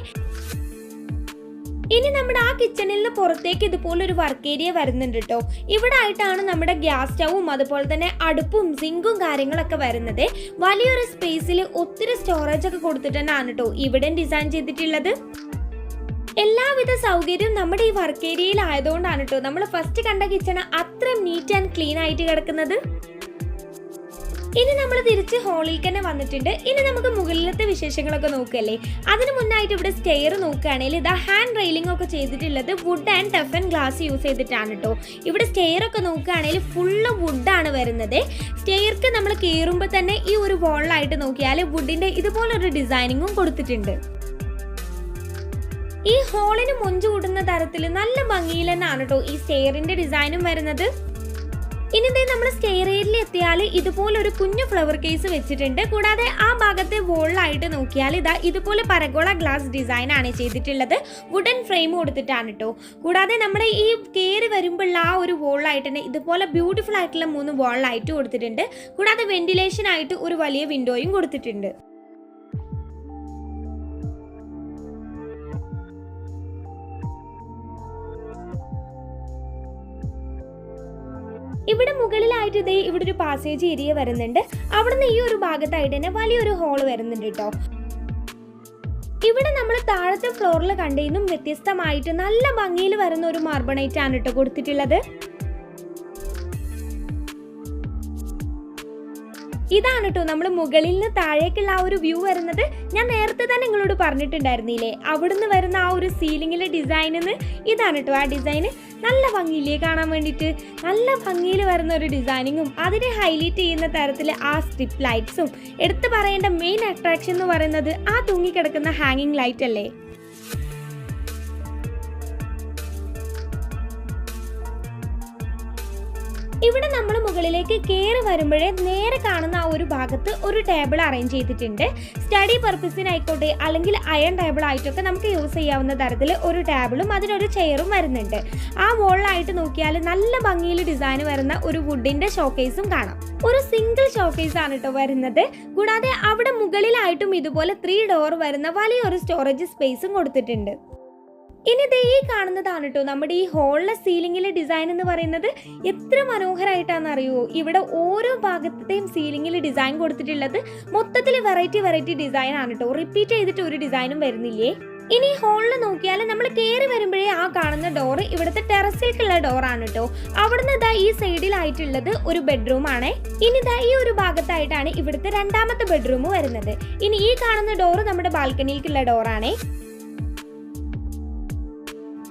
Speaker 1: ഇനി നമ്മുടെ ആ കിച്ചണിൽ നിന്ന് പുറത്തേക്ക് ഇതുപോലെ ഒരു വർക്ക് ഏരിയ വരുന്നുണ്ട് കേട്ടോ. ഇവിടെ ആയിട്ടാണ് നമ്മുടെ ഗ്യാസ് സ്റ്റവും അതുപോലെ തന്നെ അടുപ്പും സിങ്കും കാര്യങ്ങളൊക്കെ വരുന്നത്. വലിയൊരു സ്പേസിൽ ഒത്തിരി സ്റ്റോറേജ് ഒക്കെ കൊടുത്തിട്ട് തന്നെയാണ് കേട്ടോ ഇവിടെ ഡിസൈൻ ചെയ്തിട്ടുള്ളത്. എല്ലാവിധ സൗകര്യവും നമ്മുടെ ഈ വർക്ക് ഏരിയയിൽ ആയതുകൊണ്ടാണ് കേട്ടോ നമ്മൾ ഫസ്റ്റ് കണ്ട കിച്ചണ് അത്രയും നീറ്റ് ആൻഡ് ക്ലീൻ ആയിട്ട് കിടക്കുന്നത്. ഇനി നമ്മൾ തിരിച്ച് ഹോളിൽ തന്നെ വന്നിട്ടുണ്ട്. ഇനി നമുക്ക് മുകളിലത്തെ വിശേഷങ്ങളൊക്കെ നോക്കല്ലേ. അതിന് മുന്നായിട്ട് ഇവിടെ സ്റ്റെയർ നോക്കുകയാണെങ്കിൽ ഇതാ ഹാൻഡ് റെയിലിംഗ് ഒക്കെ ചെയ്തിട്ടുള്ളത് would and toughen glass use ചെയ്തിട്ടാണ് കേട്ടോ. ഇവിടെ സ്റ്റെയർ ഒക്കെ നോക്കുകയാണെങ്കിൽ ഫുള്ള് വുഡാണ് വരുന്നത്. സ്റ്റെയർക്ക് നമ്മൾ കയറുമ്പോൾ തന്നെ ഈ ഒരു വോളിലായിട്ട് നോക്കിയാൽ വുഡിന്റെ ഇതുപോലൊരു ഡിസൈനിങ്ങും കൊടുത്തിട്ടുണ്ട്. ഈ ഹോളിന് മൊഞ്ചു കൂട്ടുന്ന തരത്തിൽ നല്ല ഭംഗിയിൽ തന്നെയാണ് കേട്ടോ ഈ സ്റ്റെയറിന്റെ ഡിസൈനും വരുന്നത്. ഇനി നമ്മൾ സ്റ്റെയർ ഏരിയയിൽ എത്തിയാൽ ഇതുപോലൊരു കുഞ്ഞു ഫ്ലവർ കേസ് വെച്ചിട്ടുണ്ട്. കൂടാതെ ആ ഭാഗത്തെ വോളിലായിട്ട് നോക്കിയാൽ ഇതാ ഇതുപോലെ പരഗോള ഗ്ലാസ് ഡിസൈൻ ആണ് ചെയ്തിട്ടുള്ളത്. വുഡൻ ഫ്രെയിം കൊടുത്തിട്ടാണ് കേട്ടോ. കൂടാതെ നമ്മുടെ ഈ കയറി വരുമ്പോൾ ആ ഒരു വോളിലായിട്ട് തന്നെ ഇതുപോലെ ബ്യൂട്ടിഫുൾ ആയിട്ടുള്ള 3 വോളിലായിട്ട് കൊടുത്തിട്ടുണ്ട്. കൂടാതെ വെന്റിലേഷൻ ആയിട്ട് ഒരു വലിയ വിൻഡോയും കൊടുത്തിട്ടുണ്ട്. ഇവിടെ മുകളിലായിട്ട് ഇതേ ഇവിടെ ഒരു പാസേജ് ഏരിയ വരുന്നുണ്ട്. അവിടുന്ന് ഈ ഒരു ഭാഗത്തായിട്ട് തന്നെ വലിയൊരു ഹോൾ വരുന്നുണ്ട് കേട്ടോ. ഇവിടെ നമ്മൾ താഴത്തെ ഫ്ലോറിൽ കണ്ടതിനും വ്യത്യസ്തമായിട്ട് നല്ല ഭംഗിയിൽ വരുന്ന ഒരു മാർബണൈറ്റ് ആണ് കേട്ടോ കൊടുത്തിട്ടുള്ളത്. ഇതാണ് കേട്ടോ നമ്മൾ മുകളിൽ നിന്ന് താഴേക്കുള്ള ആ ഒരു വ്യൂ വരുന്നത്. ഞാൻ നേരത്തെ തന്നെ നിങ്ങളോട് പറഞ്ഞിട്ടുണ്ടായിരുന്നില്ലേ അവിടുന്ന് വരുന്ന ആ ഒരു സീലിംഗിലെ ഡിസൈനിന്ന് ഇതാണ് കേട്ടോ ആ ഡിസൈന്. നല്ല ഭംഗിയിലേ കാണാൻ വേണ്ടിയിട്ട് നല്ല ഭംഗിയിൽ വരുന്ന ഒരു ഡിസൈനിങ്ങും അതിനെ ഹൈലൈറ്റ് ചെയ്യുന്ന തരത്തിൽ ആ സ്ട്രിപ്പ് ലൈറ്റ്സും. എടുത്തു പറയേണ്ട മെയിൻ അട്രാക്ഷൻ എന്ന് പറയുന്നത് ആ തൂങ്ങിക്കിടക്കുന്ന ഹാങ്ങിങ് ലൈറ്റ് അല്ലേ. ഇവിടെ നമ്മൾ മുകളിലേക്ക് കയറി വരുമ്പോഴേ നേരെ കാണുന്ന ആ ഒരു ഭാഗത്ത് ഒരു ടേബിൾ അറേഞ്ച് ചെയ്തിട്ടുണ്ട്. സ്റ്റഡി പർപ്പസിനായിക്കോട്ടെ അല്ലെങ്കിൽ അയൺ ടേബിൾ ആയിട്ടൊക്കെ നമുക്ക് യൂസ് ചെയ്യാവുന്ന തരത്തിൽ ഒരു ടേബിളും അതിനൊരു ചെയറും വരുന്നുണ്ട്. ആ വോളിലായിട്ട് നോക്കിയാൽ നല്ല ഭംഗിയിൽ ഡിസൈൻ വരുന്ന ഒരു വുഡിന്റെ ഷോക്കേസും കാണാം. ഒരു സിംഗിൾ ഷോക്കേസ് ആണ് കേട്ടോ വരുന്നത്. കൂടാതെ അവിടെ മുകളിലായിട്ടും ഇതുപോലെ 3 ഡോർ വരുന്ന വലിയൊരു സ്റ്റോറേജ് സ്പേസും കൊടുത്തിട്ടുണ്ട്. ഇനി ദേ ഈ കാണുന്നതാണ് കേട്ടോ നമ്മുടെ ഈ ഹോളിലെ സീലിംഗിലെ ഡിസൈൻ എന്ന് പറയുന്നത്. എത്ര മനോഹരമായിട്ടാണെന്ന് അറിയുമോ. ഇവിടെ ഓരോ ഭാഗത്തെയും സീലിംഗിൽ ഡിസൈൻ കൊടുത്തിട്ടുള്ളത് മൊത്തത്തിൽ വെറൈറ്റി ഡിസൈൻ ആണ് കേട്ടോ. റിപ്പീറ്റ് ചെയ്തിട്ട് ഒരു ഡിസൈനും വരുന്നില്ലേ. ഇനി ഹോളിൽ നോക്കിയാൽ നമ്മൾ കയറി വരുമ്പോഴേ ആ കാണുന്ന ഡോറ് ഇവിടുത്തെ ടെറസിലേക്കുള്ള ഡോറാണ് കേട്ടോ. അവിടുന്ന് ഇതാ ഈ സൈഡിലായിട്ടുള്ളത് ഒരു ബെഡ്റൂം ആണ്. ഇനി ഇതാ ഈ ഒരു ഭാഗത്തായിട്ടാണ് ഇവിടുത്തെ 2ാമത്തെ ബെഡ്റൂം വരുന്നത്. ഇനി ഈ കാണുന്ന ഡോറ് നമ്മുടെ ബാൽക്കണിയിലേക്കുള്ള ഡോറാണ്.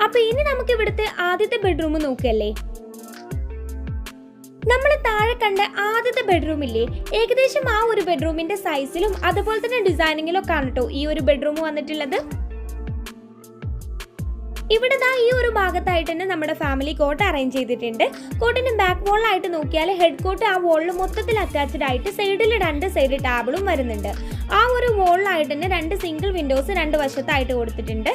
Speaker 1: അപ്പൊ ഇനി നമുക്ക് ഇവിടുത്തെ ആദ്യത്തെ ബെഡ്റൂം നോക്കല്ലേ. നമ്മൾ താഴെ കണ്ട ആദ്യത്തെ ബെഡ്റൂം ഇല്ലേ, ഏകദേശം ആ ഒരു ബെഡ്റൂമിന്റെ സൈസിലും അതുപോലെ തന്നെ ഡിസൈനിങ്ങിലും ഒക്കെ ആണ് കേട്ടോ ഈ ഒരു ബെഡ്റൂം വന്നിട്ടുള്ളത്. ഇവിടെ ദാ ഈ ഒരു ഭാഗത്തായിട്ട് തന്നെ നമ്മുടെ ഫാമിലി കോട്ട് അറേഞ്ച് ചെയ്തിട്ടുണ്ട്. കോട്ടിന്റെ ബാക്ക് വോളിലായിട്ട് നോക്കിയാൽ ഹെഡ് കോട്ട് ആ വോളിൽ മൊത്തത്തിൽ അറ്റാച്ച്ഡ് ആയിട്ട് സൈഡിൽ 2 സൈഡ് ടാബിളും വരുന്നുണ്ട്. ആ ഒരു വോളിലായിട്ട് തന്നെ 2 സിംഗിൾ വിൻഡോസ് 2 വശത്തായിട്ട് കൊടുത്തിട്ടുണ്ട്.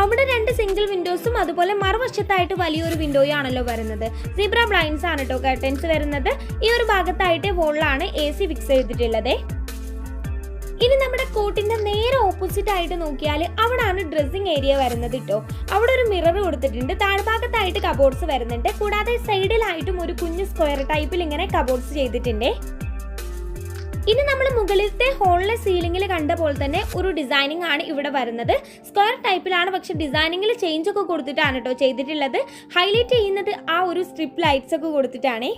Speaker 1: അവിടെ 2 സിംഗിൾ വിൻഡോസും അതുപോലെ മറുവശത്തായിട്ട് വലിയൊരു വിൻഡോയും ആണല്ലോ വരുന്നത്. സീബ്ര ബ്ലൈൻഡ്സ് ആണ് കേട്ടോ കർട്ടൻസ് വരുന്നത്. ഈ ഒരു ഭാഗത്തായിട്ട് വോളിലാണ് AC ഫിക്സ് ചെയ്തിട്ടുള്ളത്. ഇനി നമ്മുടെ കോട്ടിന്റെ നേരെ ഓപ്പോസിറ്റ് ആയിട്ട് നോക്കിയാൽ അവിടാണ് ഡ്രസ്സിംഗ് ഏരിയ വരുന്നത് കേട്ടോ. അവിടെ ഒരു മിറർ കൊടുത്തിട്ടുണ്ട്. താഴ്ഭാഗത്തായിട്ട് കബോർഡ്സ് വരുന്നുണ്ട്. കൂടാതെ സൈഡിലായിട്ടും ഒരു കുഞ്ഞു സ്ക്വയർ ടൈപ്പിൽ ഇങ്ങനെ കബോർഡ്സ് ചെയ്തിട്ടുണ്ട്. ഇനി നമ്മൾ മുകളിലത്തെ ഹോളിലെ സീലിംഗിൽ കണ്ട പോലെ തന്നെ ഒരു ഡിസൈനിങ് ആണ് ഇവിടെ വരുന്നത്. സ്ക്വയർ ടൈപ്പിലാണ്, പക്ഷെ ഡിസൈനിങ്ങിൽ ചേഞ്ച് ഒക്കെ കൊടുത്തിട്ടാണ് കേട്ടോ ചെയ്തിട്ടുള്ളത്. ഹൈലൈറ്റ് ചെയ്യുന്നത് ആ ഒരു സ്ട്രിപ്പ് ലൈറ്റ്സ് ഒക്കെ കൊടുത്തിട്ടാണ്.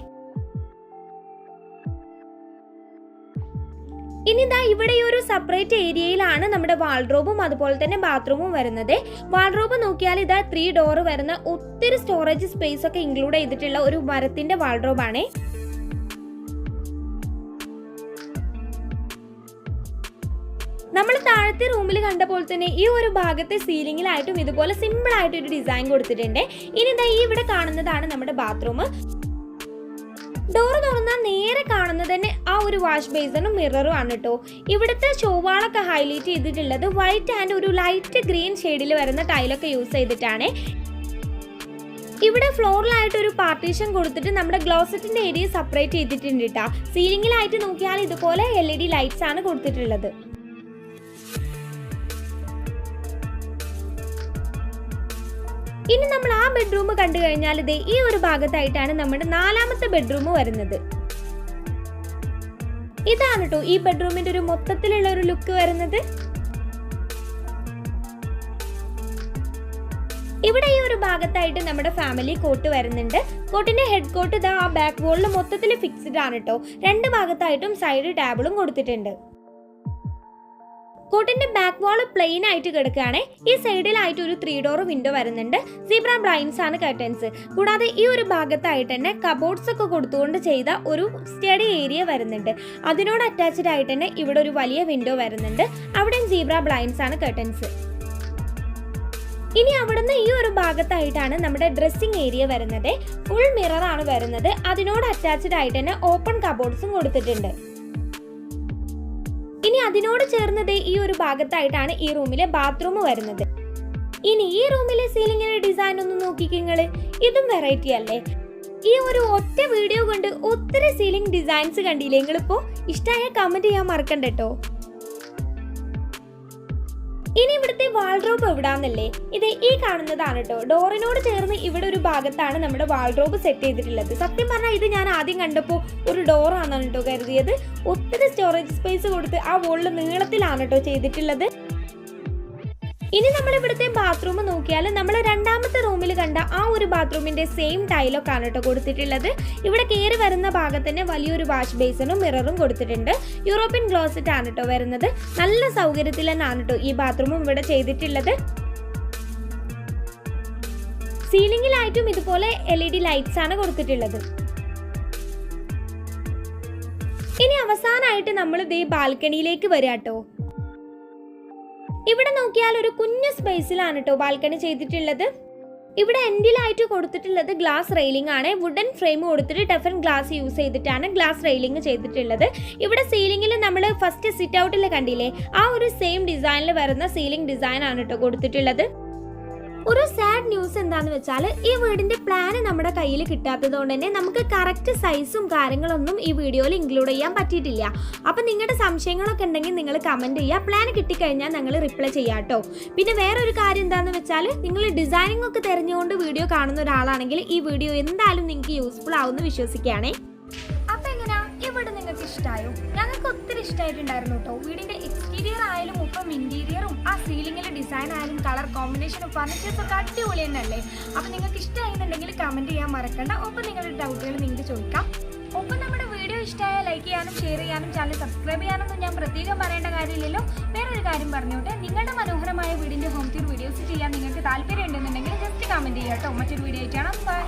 Speaker 1: ഇനി ഇതാ ഇവിടെ ഈ ഒരു സെപ്പറേറ്റ് ഏരിയയിലാണ് നമ്മുടെ വാൾഡ്രോബും അതുപോലെ തന്നെ ബാത്റൂമും വരുന്നത്. വാൾഡ്രോബ് നോക്കിയാൽ ഇതാ 3 ഡോർ വരുന്ന ഒത്തിരി സ്റ്റോറേജ് സ്പേസ് ഒക്കെ ഇൻക്ലൂഡ് ചെയ്തിട്ടുള്ള ഒരു മരത്തിന്റെ വാൾഡ്രോബാണ്. നമ്മൾ താഴത്തെ റൂമിൽ കണ്ട പോലെ തന്നെ ഈ ഒരു ഭാഗത്തെ സീലിംഗിലായിട്ടും ഇതുപോലെ സിമ്പിൾ ആയിട്ട് ഒരു ഡിസൈൻ കൊടുത്തിട്ടുണ്ട്. ഇനി ഇതാ ഈ ഇവിടെ കാണുന്നതാണ് നമ്മുടെ ബാത്റൂം. ഡോർ തുറന്നാൽ നേരെ കാണുന്നത് തന്നെ ആ ഒരു വാഷ് ബേസിനും മിററും ആണ് കേട്ടോ. ഇവിടുത്തെ ഷോവാളൊക്കെ ഹൈലൈറ്റ് ചെയ്തിട്ടുള്ളത് വൈറ്റ് ആൻഡ് ഒരു ലൈറ്റ് ഗ്രീൻ ഷെയ്ഡിൽ വരുന്ന ടൈലൊക്കെ യൂസ് ചെയ്തിട്ടാണ്. ഇവിടെ ഫ്ലോറിലായിട്ട് ഒരു പാർട്ടീഷൻ കൊടുത്തിട്ട് നമ്മുടെ ഗ്ലോസറ്റിന്റെ ഏരിയ സെപ്പറേറ്റ് ചെയ്തിട്ടുണ്ട് കേട്ടോ. സീലിംഗിലായിട്ട് നോക്കിയാൽ ഇതുപോലെ LED ലൈറ്റ്സ് ആണ് കൊടുത്തിട്ടുള്ളത്. ഇനി നമ്മൾ ആ ബെഡ്റൂം കണ്ടു കഴിഞ്ഞാൽ ഇതേ ഈ ഒരു ഭാഗത്തായിട്ടാണ് നമ്മുടെ 4ാമത്തെ ബെഡ്റൂം വരുന്നത്. ഇതാണ് കേട്ടോ ഈ ബെഡ്റൂമിന്റെ ഒരു മൊത്തത്തിലുള്ള ഒരു ലുക്ക് വരുന്നത്. ഇവിടെ ഈ ഒരു ഭാഗത്തായിട്ട് നമ്മുടെ ഫാമിലി കോട്ട് വരുന്നുണ്ട്. കോട്ടിന്റെ ഹെഡ് കോട്ട് ഇതാ ആ ബാക്ക് വോളിൽ മൊത്തത്തിൽ ഫിക്സ്ഡ് ആണ് കേട്ടോ. 2 ഭാഗത്തായിട്ടും സൈഡ് ടാബിളും കൊടുത്തിട്ടുണ്ട്. കോട്ടിന്റെ ബാക്ക് വാൾ പ്ലെയിൻ ആയിട്ട് കിടക്കുകയാണ്. ഈ സൈഡിലായിട്ട് ഒരു 3 ഡോർ വിൻഡോ വരുന്നുണ്ട്. സീബ്ര ബ്ലൈൻഡ്സ് ആണ് കർട്ടൻസ്. കൂടാതെ ഈ ഒരു ഭാഗത്തായിട്ട് തന്നെ കബോർഡ്സ് ഒക്കെ കൊടുത്തുകൊണ്ട് ചെയ്ത ഒരു സ്റ്റഡി ഏരിയ വരുന്നുണ്ട്. അതിനോട് അറ്റാച്ച്ഡ് ആയിട്ട് തന്നെ ഇവിടെ ഒരു വലിയ വിൻഡോ വരുന്നുണ്ട്. അവിടെയും സീബ്ര ബ്ലൈൻഡ്സ് ആണ് കർട്ടൻസ്. ഇനി അവിടുന്ന് ഈ ഒരു ഭാഗത്തായിട്ടാണ് നമ്മുടെ ഡ്രസ്സിംഗ് ഏരിയ വരുന്നത്. ഫുൾ മിറർ ആണ് വരുന്നത്. അതിനോട് അറ്റാച്ച്ഡ് ആയിട്ട് തന്നെ ഓപ്പൺ കബോർഡ്സും കൊടുത്തിട്ടുണ്ട്. ഇനി അതിനോട് ചേർന്നത് ഈ ഒരു ഭാഗത്തായിട്ടാണ് ഈ റൂമിലെ ബാത്റൂം വരുന്നത്. ഇനി ഈ റൂമിലെ സീലിംഗിന്റെ ഡിസൈൻ ഒന്ന് നോക്കിക്കങ്ങള്. ഇതും വെറൈറ്റി അല്ലേ? ഈ ഒരു ഒറ്റ വീഡിയോ കൊണ്ട് ഒത്തിരി സീലിംഗ് ഡിസൈൻസ് കണ്ടില്ലേ നിങ്ങളിപ്പോ? ഇഷ്ടമായ കമന്റ് ചെയ്യാൻ മറക്കണ്ട കേട്ടോ. ഇനി ഇവിടുത്തെ വാൾഡ്രോബ് എവിടാന്നല്ലേ? ഇത് ഈ കാണുന്നതാണ് കേട്ടോ. ഡോറിനോട് ചേർന്ന് ഇവിടെ ഒരു ഭാഗത്താണ് നമ്മുടെ വാൾഡ്രോബ് സെറ്റ് ചെയ്തിട്ടുള്ളത്. സത്യം പറഞ്ഞാൽ ഇത് ഞാൻ ആദ്യം കണ്ടപ്പോൾ ഒരു ഡോറാണെന്ന് കേട്ടോ കരുതിയത്. ഒത്തിരി സ്റ്റോറേജ് സ്പേസ് കൊടുത്ത് ആ വോളിൽ നീളത്തിലാണ് കേട്ടോ ചെയ്തിട്ടുള്ളത്. ഇനി നമ്മൾ ഇവിടുത്തെ ബാത്റൂം നോക്കിയാൽ നമ്മൾ 2ാമത്തെ റൂമിൽ കണ്ട ആ ഒരു ബാത്റൂമിന്റെ സെയിം ടൈലൊക്കെ ആണ് കേട്ടോ കൊടുത്തിട്ടുള്ളത്. ഇവിടെ കയറി വരുന്ന ഭാഗത്ത് തന്നെ വലിയൊരു വാഷ് ബേസിനും മിററും കൊടുത്തിട്ടുണ്ട്. യൂറോപ്യൻ ക്ലോസറ്റ് ആണ് കേട്ടോ വരുന്നത്. നല്ല സൗകര്യത്തിൽ തന്നെയാണ് കേട്ടോ ഈ ബാത്റൂമും ഇവിടെ ചെയ്തിട്ടുള്ളത്. സീലിംഗിലായിട്ടും ഇതുപോലെ LED ലൈറ്റ്സ് ആണ് കൊടുത്തിട്ടുള്ളത്. ഇനി അവസാനമായിട്ട് നമ്മൾ ഇതേ ബാൽക്കണിയിലേക്ക് വരാം കേട്ടോ. ഇവിടെ നോക്കിയാൽ ഒരു കുഞ്ഞു സ്പേസിലാണ് കേട്ടോ ബാൽക്കണി ചെയ്തിട്ടുള്ളത്. ഇവിടെ എൻഡിലായിട്ട് കൊടുത്തിട്ടുള്ളത് ഗ്ലാസ് റെയിലിംഗ് ആണ്. വുഡൻ ഫ്രെയിം കൊടുത്തിട്ട് ടെഫൻ ഗ്ലാസ് യൂസ് ചെയ്തിട്ടാണ് ഗ്ലാസ് റെയിലിംഗ് ചെയ്തിട്ടുള്ളത്. ഇവിടെ സീലിംഗിൽ നമ്മൾ ഫസ്റ്റ് സിറ്റ് ഔട്ടിൽ കണ്ടില്ലേ, ആ ഒരു സെയിം ഡിസൈനിൽ വരുന്ന സീലിംഗ് ഡിസൈൻ ആണ് കേട്ടോ കൊടുത്തിട്ടുള്ളത്. ഒരു സാഡ് ന്യൂസ് എന്താന്ന് വെച്ചാൽ ഈ വീടിന്റെ പ്ലാൻ നമ്മുടെ കയ്യിൽ കിട്ടാത്തത് കൊണ്ട് തന്നെ നമുക്ക് കറക്റ്റ് സൈസും കാര്യങ്ങളൊന്നും ഈ വീഡിയോയിൽ ഇൻക്ലൂഡ് ചെയ്യാൻ പറ്റിയിട്ടില്ല. അപ്പം നിങ്ങളുടെ സംശയങ്ങളൊക്കെ ഉണ്ടെങ്കിൽ നിങ്ങൾ കമന്റ് ചെയ്യുക. പ്ലാൻ കിട്ടിക്കഴിഞ്ഞാൽ ഞങ്ങൾ റിപ്ലൈ ചെയ്യാം കേട്ടോ. പിന്നെ വേറൊരു കാര്യം എന്താണെന്ന് വെച്ചാൽ നിങ്ങൾ ഡിസൈനിങ് ഒക്കെ തിരഞ്ഞുകൊണ്ട് വീഡിയോ കാണുന്ന ഒരാളാണെങ്കിൽ ഈ വീഡിയോ എന്തായാലും നിങ്ങൾക്ക് യൂസ്ഫുൾ ആവുമെന്ന് വിശ്വസിക്കുകയാണേ. അപ്പം എങ്ങനെയാ ഈ വീട് നിങ്ങൾക്ക് ഇഷ്ടമായോ? ഞങ്ങൾക്ക് ഒത്തിരി ഇഷ്ടമായിട്ടുണ്ടായിരുന്നു കേട്ടോ. വീടിന്റെ എക്സ്റ്റീരിയർ ആയാലും ഒപ്പം ഇന്റീരിയറും ആ സീലിംഗിലെ ഡിസൈൻ ആയാലും കളർ കോമ്പിനേഷനും ഫർണിച്ചേഴ്സും ഒക്കെ അടിപൊളി തന്നെയല്ലേ? അപ്പം നിങ്ങൾക്ക് ഇഷ്ടമായിരുന്നുണ്ടെങ്കിൽ കമന്റ് ചെയ്യാൻ മറക്കണ്ട. ഒപ്പം നിങ്ങളുടെ ഡൗട്ടുകൾ നിങ്ങൾക്ക് ചോദിക്കാം. ഒപ്പം നമ്മുടെ വീഡിയോ ഇഷ്ടമായ ലൈക്ക് ചെയ്യാനും ഷെയർ ചെയ്യാനും ചാനൽ സബ്സ്ക്രൈബ് ചെയ്യാനൊന്നും ഞാൻ പ്രത്യേകം പറയേണ്ട കാര്യമില്ലല്ലോ. വേറൊരു കാര്യം പറഞ്ഞോട്ടെ, നിങ്ങളുടെ മനോഹരമായ വീടിന്റെ ഹോം ടൂർ വീഡിയോസ് ചെയ്യാൻ നിങ്ങൾക്ക് താല്പര്യം ഉണ്ടെന്നുണ്ടെങ്കിൽ ജസ്റ്റ് കമന്റ് ചെയ്യാം കേട്ടോ. മറ്റൊരു വീഡിയോ ആയിട്ടാണ്. ബൈ.